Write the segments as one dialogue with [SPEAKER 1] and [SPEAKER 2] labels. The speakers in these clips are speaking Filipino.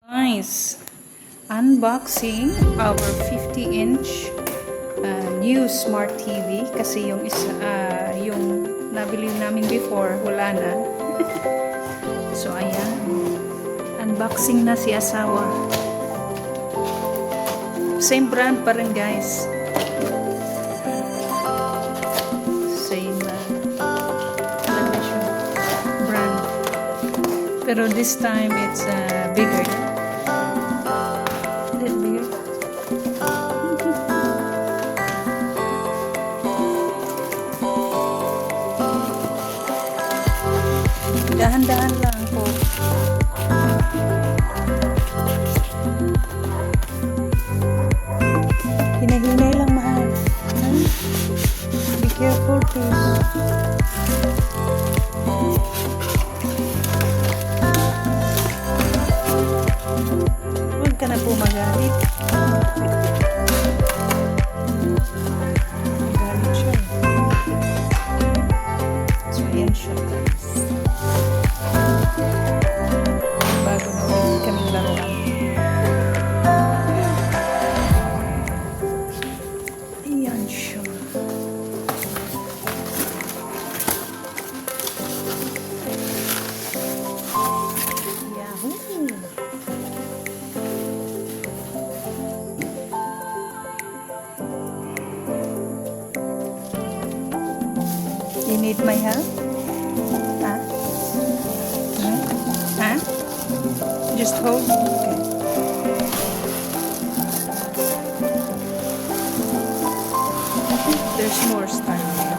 [SPEAKER 1] Nice. Unboxing our 50-inch new smart TV kasi yung isa yung nabili namin before wala na. So ayan. Unboxing na si asawa. Same brand pa rin, guys. Same television brand. Pero this time it's bigger. Dahan-dahan lang po. Hinahinay lang, mahal. Be careful, please. Huwag ka na po magalit. Magalit siya. So, ayan siya, guys. Bago na ulit kaming laruan. Ayan siya. Yahoo! You need my help? Huh? Huh? Just hold. Okay. I think there's more style here.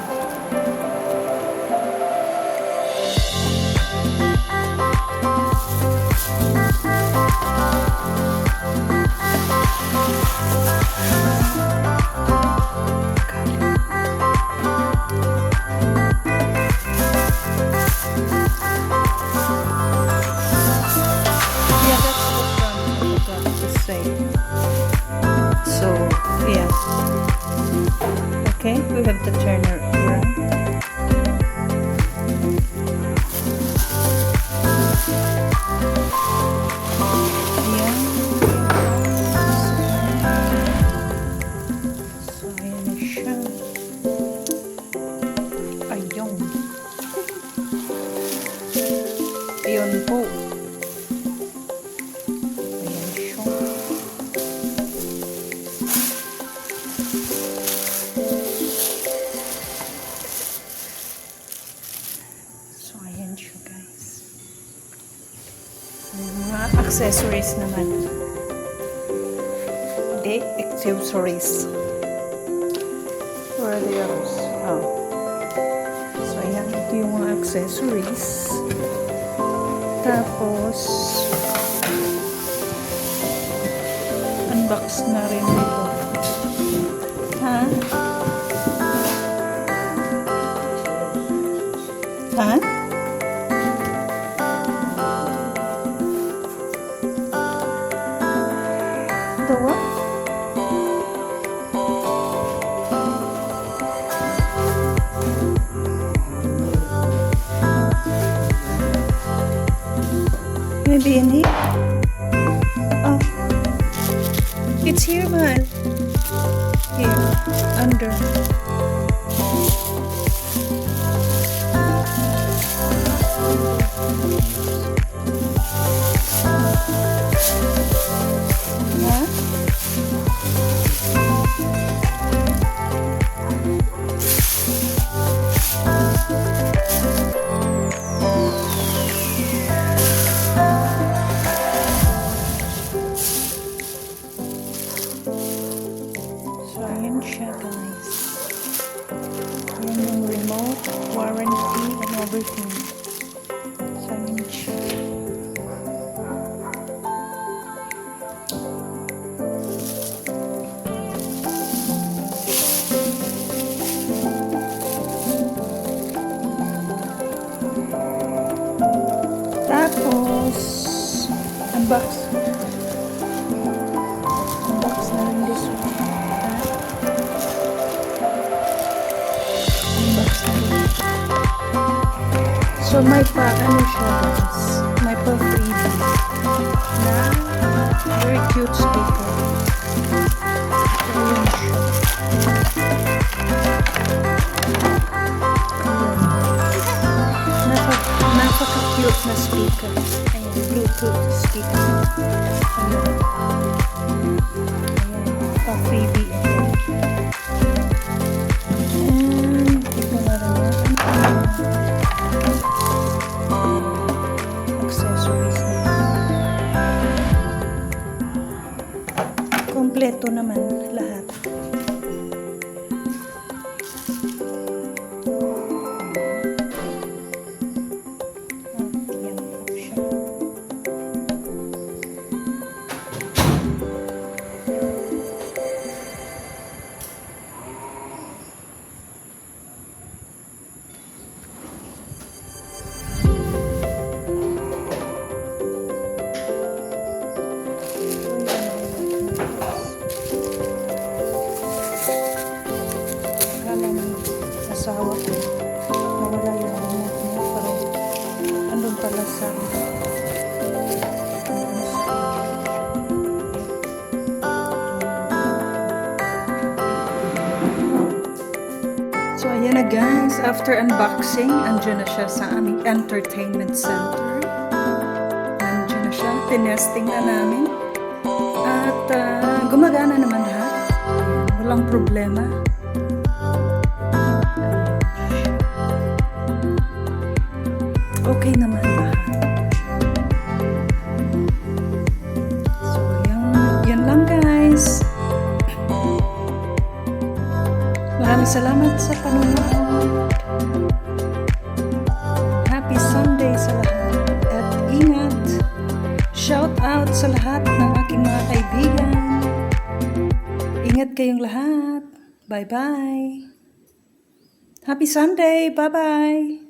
[SPEAKER 1] So, yeah. Okay, we have to turn her around. Yeah. So, ayan na siya. Ayun. Ayun po. So, ayan siya, guys. Mga accessories naman. Hindi, accessories. Where are the others? Oh. So, ayan. Ito yung mga accessories. Tapos, unbox na rin ito. Ha? Ha? The what? Maybe in here? Oh. It's here, man. Here. Under. Yeah. So, ayan siya, guys. Ayan yung remote, warranty, and everything. So, ayan siya. Tapos, unbox na rin this one. Unbox na rin. So, may pa, ano siya, guys? May pa freebie na Very cute speaker. Ayan siya. Napaka-cute na speaker. Ayan, Bluetooth speaker. Ayan. Ayan, pa-freebie. And, ito na rin accessories na. Kompleto naman lahat. Yan po siya. Akala ng asawa ko nawala yung remote niya, pero andun pala sa so ayan na guys, after unboxing andyan na siya sa aming entertainment center. Andyan na siya, tinesting na namin at gumagana naman ha, walang problema. Okay naman lahat. So, yan lang guys. Maraming salamat sa panonood. Happy Sunday sa lahat. At ingat. Shout out sa lahat ng aking mga kaibigan. Ingat kayong lahat. Bye-bye. Happy Sunday. Bye-bye.